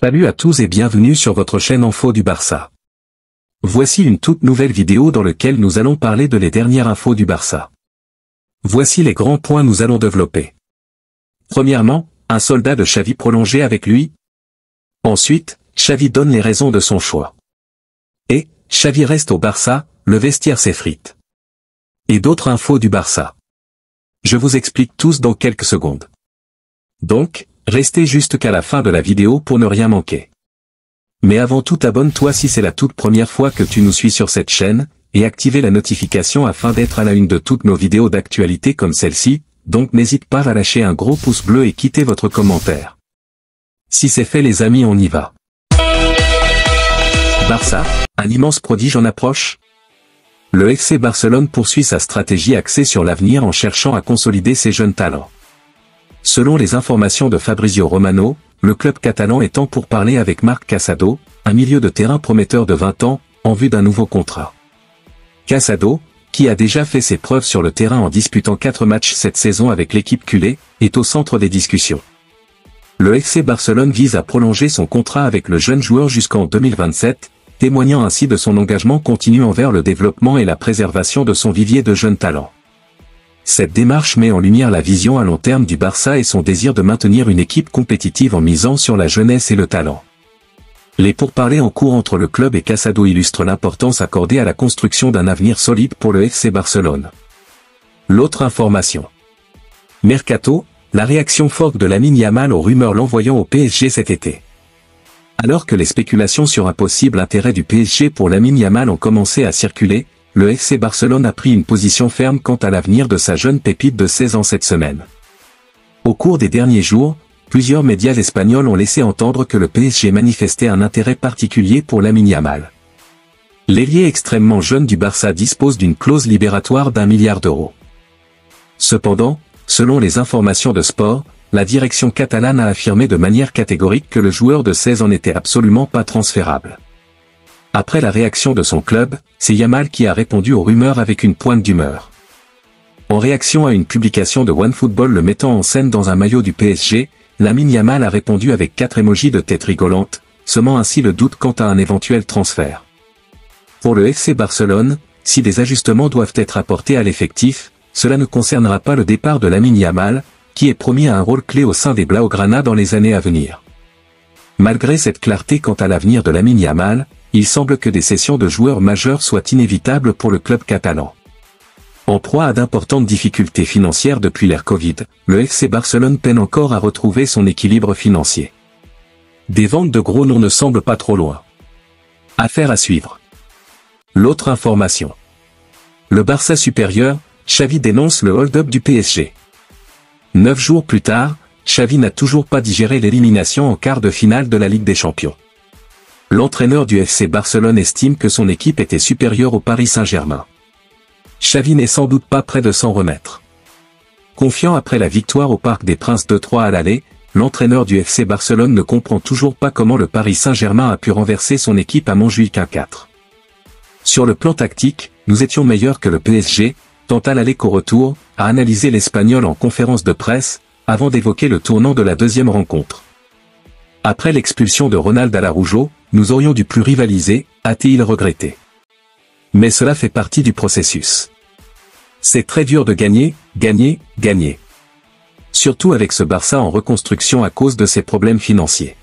Salut à tous et bienvenue sur votre chaîne Info du Barça. Voici une toute nouvelle vidéo dans laquelle nous allons parler de les dernières infos du Barça. Voici les grands points nous allons développer. Premièrement, un soldat de Xavi prolongé avec lui. Ensuite, Xavi donne les raisons de son choix. Et, Xavi reste au Barça, le vestiaire s'effrite. Et d'autres infos du Barça. Je vous explique tous dans quelques secondes. Donc, restez juste qu'à la fin de la vidéo pour ne rien manquer. Mais avant tout abonne-toi si c'est la toute première fois que tu nous suis sur cette chaîne, et activez la notification afin d'être à la une de toutes nos vidéos d'actualité comme celle-ci, donc n'hésite pas à lâcher un gros pouce bleu et quitter votre commentaire. Si c'est fait les amis, on y va. Barça, un immense prodige en approche. Le FC Barcelone poursuit sa stratégie axée sur l'avenir en cherchant à consolider ses jeunes talents. Selon les informations de Fabrizio Romano, le club catalan est en pourparlers avec Marc Casado, un milieu de terrain prometteur de 20 ans, en vue d'un nouveau contrat. Casado, qui a déjà fait ses preuves sur le terrain en disputant 4 matchs cette saison avec l'équipe culée, est au centre des discussions. Le FC Barcelone vise à prolonger son contrat avec le jeune joueur jusqu'en 2027, témoignant ainsi de son engagement continu envers le développement et la préservation de son vivier de jeunes talents. Cette démarche met en lumière la vision à long terme du Barça et son désir de maintenir une équipe compétitive en misant sur la jeunesse et le talent. Les pourparlers en cours entre le club et Casado illustrent l'importance accordée à la construction d'un avenir solide pour le FC Barcelone. L'autre information. Mercato, la réaction forte de Lamine Yamal aux rumeurs l'envoyant au PSG cet été. Alors que les spéculations sur un possible intérêt du PSG pour Lamine Yamal ont commencé à circuler, le FC Barcelone a pris une position ferme quant à l'avenir de sa jeune pépite de 16 ans cette semaine. Au cours des derniers jours, plusieurs médias espagnols ont laissé entendre que le PSG manifestait un intérêt particulier pour Lamine Yamal. L'ailier extrêmement jeune du Barça dispose d'une clause libératoire d'1 milliard d'euros. Cependant, selon les informations de Sport, la direction catalane a affirmé de manière catégorique que le joueur de 16 ans n'était absolument pas transférable. Après la réaction de son club, c'est Yamal qui a répondu aux rumeurs avec une pointe d'humeur. En réaction à une publication de OneFootball le mettant en scène dans un maillot du PSG, Lamine Yamal a répondu avec 4 émojis de tête rigolante, semant ainsi le doute quant à un éventuel transfert. Pour le FC Barcelone, si des ajustements doivent être apportés à l'effectif, cela ne concernera pas le départ de Lamine Yamal, qui est promis à un rôle clé au sein des Blaugrana dans les années à venir. Malgré cette clarté quant à l'avenir de Lamine Yamal, il semble que des cessions de joueurs majeurs soient inévitables pour le club catalan. En proie à d'importantes difficultés financières depuis l'ère Covid, le FC Barcelone peine encore à retrouver son équilibre financier. Des ventes de gros noms ne semblent pas trop loin. Affaire à suivre. L'autre information. Le Barça supérieur, Xavi dénonce le hold-up du PSG. 9 jours plus tard, Xavi n'a toujours pas digéré l'élimination en quart de finale de la Ligue des Champions. L'entraîneur du FC Barcelone estime que son équipe était supérieure au Paris Saint-Germain. Xavi n'est sans doute pas prêt de s'en remettre. Confiant après la victoire au Parc des Princes 2-3 à l'aller, l'entraîneur du FC Barcelone ne comprend toujours pas comment le Paris Saint-Germain a pu renverser son équipe à Montjuïc 1-4. Sur le plan tactique, nous étions meilleurs que le PSG, tant à l'aller qu'au retour, a analysé l'Espagnol en conférence de presse, avant d'évoquer le tournant de la deuxième rencontre. Après l'expulsion de Ronald Araujo, nous aurions dû plus rivaliser, a-t-il regretté. Mais cela fait partie du processus. C'est très dur de gagner, gagner, gagner. Surtout avec ce Barça en reconstruction à cause de ses problèmes financiers.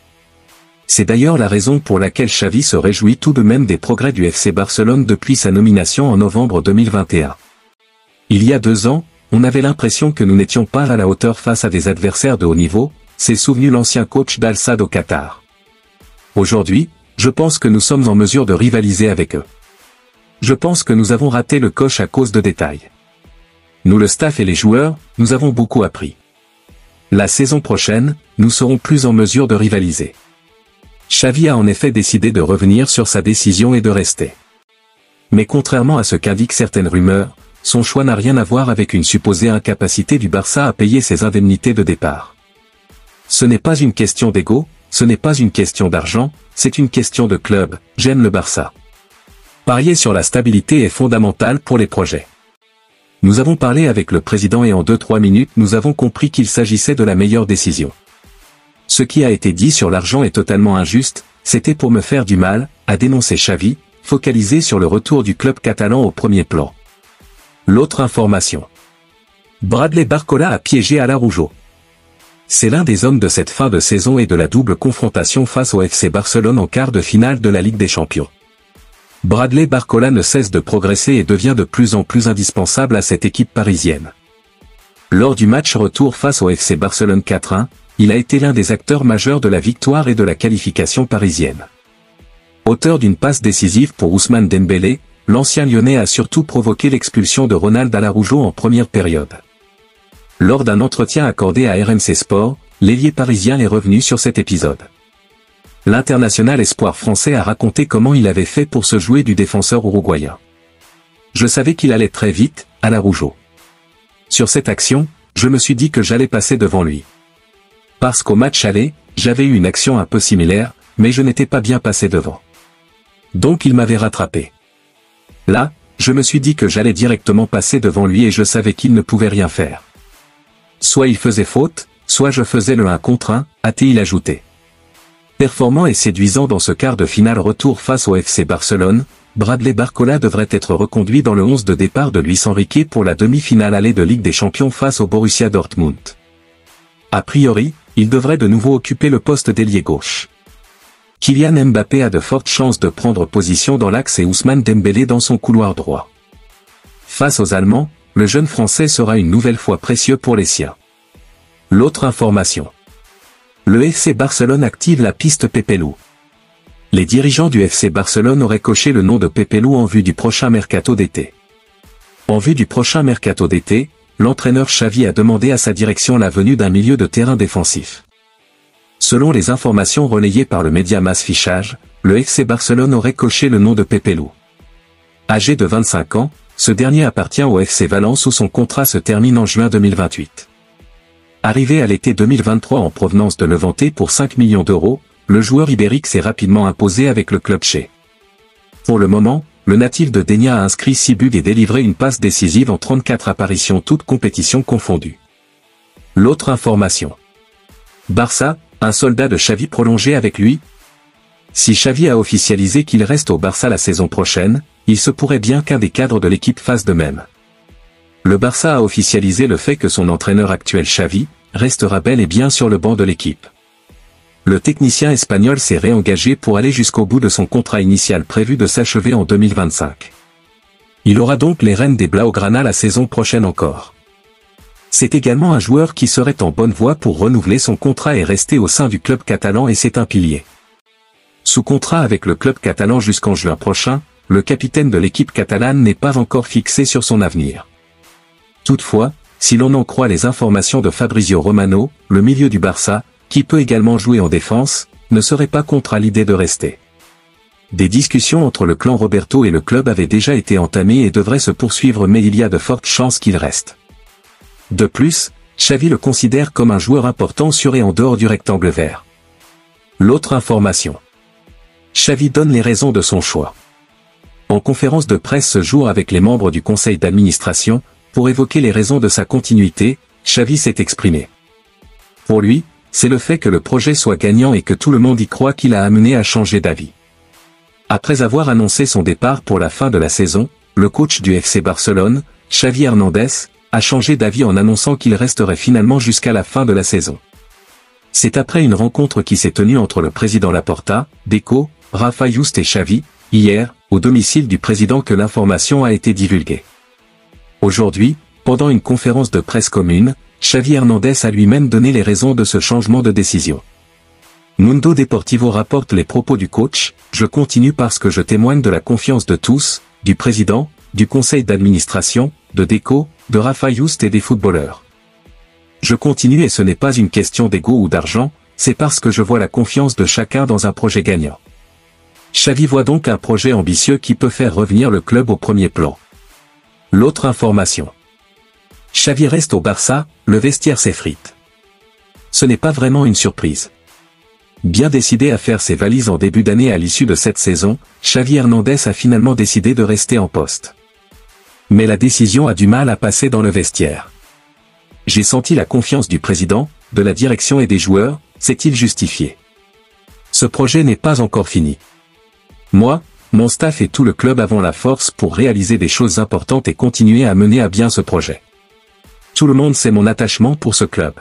C'est d'ailleurs la raison pour laquelle Xavi se réjouit tout de même des progrès du FC Barcelone depuis sa nomination en novembre 2021. Il y a 2 ans, on avait l'impression que nous n'étions pas à la hauteur face à des adversaires de haut niveau, s'est souvenu l'ancien coach d'Al Sadd au Qatar. Aujourd'hui, je pense que nous sommes en mesure de rivaliser avec eux. Je pense que nous avons raté le coche à cause de détails. Nous le staff et les joueurs, nous avons beaucoup appris. La saison prochaine, nous serons plus en mesure de rivaliser. Xavi a en effet décidé de revenir sur sa décision et de rester. Mais contrairement à ce qu'indiquent certaines rumeurs, son choix n'a rien à voir avec une supposée incapacité du Barça à payer ses indemnités de départ. Ce n'est pas une question d'ego, ce n'est pas une question d'argent, c'est une question de club, j'aime le Barça. Parier sur la stabilité est fondamental pour les projets. Nous avons parlé avec le président et en 2-3 minutes nous avons compris qu'il s'agissait de la meilleure décision. Ce qui a été dit sur l'argent est totalement injuste, c'était pour me faire du mal, a dénoncé Xavi, focalisé sur le retour du club catalan au premier plan. L'autre information. Bradley Barcola a piégé Araujo. C'est l'un des hommes de cette fin de saison et de la double confrontation face au FC Barcelone en quart de finale de la Ligue des Champions. Bradley Barcola ne cesse de progresser et devient de plus en plus indispensable à cette équipe parisienne. Lors du match retour face au FC Barcelone 4-1, il a été l'un des acteurs majeurs de la victoire et de la qualification parisienne. Auteur d'une passe décisive pour Ousmane Dembélé, l'ancien Lyonnais a surtout provoqué l'expulsion de Ronald Araujo en première période. Lors d'un entretien accordé à RMC Sport, l'ailier parisien est revenu sur cet épisode. L'international espoir français a raconté comment il avait fait pour se jouer du défenseur uruguayen. Je savais qu'il allait très vite, Araujo. Sur cette action, je me suis dit que j'allais passer devant lui. Parce qu'au match aller, j'avais eu une action un peu similaire, mais je n'étais pas bien passé devant. Donc il m'avait rattrapé. Là, je me suis dit que j'allais directement passer devant lui et je savais qu'il ne pouvait rien faire. Soit il faisait faute, soit je faisais le 1 contre 1, a-t-il ajouté. Performant et séduisant dans ce quart de finale retour face au FC Barcelone, Bradley Barcola devrait être reconduit dans le 11 de départ de Luis Enrique pour la demi-finale aller de Ligue des Champions face au Borussia Dortmund. A priori, il devrait de nouveau occuper le poste d'ailier gauche. Kylian Mbappé a de fortes chances de prendre position dans l'axe et Ousmane Dembélé dans son couloir droit. Face aux Allemands, le jeune Français sera une nouvelle fois précieux pour les siens. L'autre information. Le FC Barcelone active la piste Pepe Lou. Les dirigeants du FC Barcelone auraient coché le nom de Pepe Lou en vue du prochain mercato d'été. En vue du prochain mercato d'été, l'entraîneur Xavi a demandé à sa direction la venue d'un milieu de terrain défensif. Selon les informations relayées par le média Mass Fichage, le FC Barcelone aurait coché le nom de Pepe Lou. Âgé de 25 ans, ce dernier appartient au FC Valence où son contrat se termine en juin 2028. Arrivé à l'été 2023 en provenance de Levante pour 5 millions d'euros, le joueur ibérique s'est rapidement imposé avec le club chez. Pour le moment, le natif de Dénia a inscrit 6 buts et délivré une passe décisive en 34 apparitions toutes compétitions confondues. L'autre information. Barça, un soldat de Xavi prolongé avec lui? Si Xavi a officialisé qu'il reste au Barça la saison prochaine, il se pourrait bien qu'un des cadres de l'équipe fasse de même. Le Barça a officialisé le fait que son entraîneur actuel Xavi restera bel et bien sur le banc de l'équipe. Le technicien espagnol s'est réengagé pour aller jusqu'au bout de son contrat initial prévu de s'achever en 2025. Il aura donc les rênes des Blaugrana la saison prochaine encore. C'est également un joueur qui serait en bonne voie pour renouveler son contrat et rester au sein du club catalan et c'est un pilier. Sous contrat avec le club catalan jusqu'en juin prochain, le capitaine de l'équipe catalane n'est pas encore fixé sur son avenir. Toutefois, si l'on en croit les informations de Fabrizio Romano, le milieu du Barça, qui peut également jouer en défense, ne serait pas contre à l'idée de rester. Des discussions entre le clan Roberto et le club avaient déjà été entamées et devraient se poursuivre mais il y a de fortes chances qu'il reste. De plus, Xavi le considère comme un joueur important sur et en dehors du rectangle vert. L'autre information. Xavi donne les raisons de son choix. En conférence de presse ce jour avec les membres du conseil d'administration, pour évoquer les raisons de sa continuité, Xavi s'est exprimé. Pour lui, c'est le fait que le projet soit gagnant et que tout le monde y croit qui l'a amené à changer d'avis. Après avoir annoncé son départ pour la fin de la saison, le coach du FC Barcelone, Xavi Hernandez, a changé d'avis en annonçant qu'il resterait finalement jusqu'à la fin de la saison. C'est après une rencontre qui s'est tenue entre le président Laporta, Deco, Rafa Juste et Xavi, hier, au domicile du président que l'information a été divulguée. Aujourd'hui, pendant une conférence de presse commune, Xavi Hernandez a lui-même donné les raisons de ce changement de décision. Mundo Deportivo rapporte les propos du coach, « Je continue parce que je témoigne de la confiance de tous, du président, du conseil d'administration, de Deco, de Rafa Juste et des footballeurs. Je continue et ce n'est pas une question d'ego ou d'argent, c'est parce que je vois la confiance de chacun dans un projet gagnant. » Xavi voit donc un projet ambitieux qui peut faire revenir le club au premier plan. L'autre information. Xavi reste au Barça, le vestiaire s'effrite. Ce n'est pas vraiment une surprise. Bien décidé à faire ses valises en début d'année à l'issue de cette saison, Xavi Hernandez a finalement décidé de rester en poste. Mais la décision a du mal à passer dans le vestiaire. J'ai senti la confiance du président, de la direction et des joueurs, s'est-il justifié. Ce projet n'est pas encore fini. Moi, mon staff et tout le club avons la force pour réaliser des choses importantes et continuer à mener à bien ce projet. Tout le monde sait mon attachement pour ce club.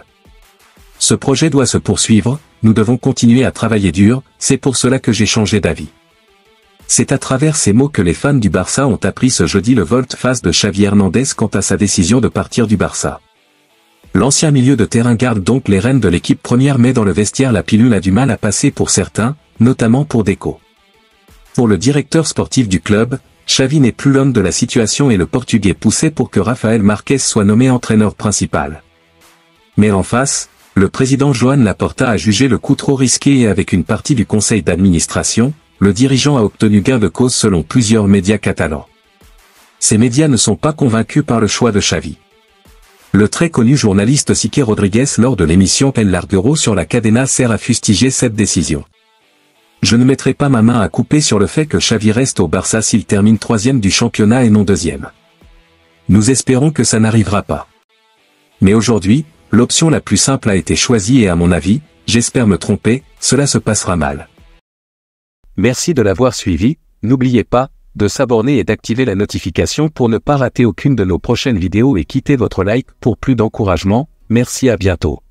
Ce projet doit se poursuivre, nous devons continuer à travailler dur, c'est pour cela que j'ai changé d'avis. C'est à travers ces mots que les fans du Barça ont appris ce jeudi le volte-face de Xavi Hernandez quant à sa décision de partir du Barça. L'ancien milieu de terrain garde donc les rênes de l'équipe première, mais dans le vestiaire la pilule a du mal à passer pour certains, notamment pour Deco. Pour le directeur sportif du club, Xavi n'est plus l'homme de la situation et le Portugais poussait pour que Rafael Marquez soit nommé entraîneur principal. Mais en face, le président Joan Laporta a jugé le coup trop risqué et avec une partie du conseil d'administration, le dirigeant a obtenu gain de cause selon plusieurs médias catalans. Ces médias ne sont pas convaincus par le choix de Xavi. Le très connu journaliste Sique Rodriguez lors de l'émission El Larguero sur la Cadena Ser a fustigé cette décision. Je ne mettrai pas ma main à couper sur le fait que Xavi reste au Barça s'il termine 3e du championnat et non 2e. Nous espérons que ça n'arrivera pas. Mais aujourd'hui, l'option la plus simple a été choisie et à mon avis, j'espère me tromper, cela se passera mal. Merci de l'avoir suivi, n'oubliez pas de s'abonner et d'activer la notification pour ne pas rater aucune de nos prochaines vidéos et quittez votre like pour plus d'encouragement, merci à bientôt.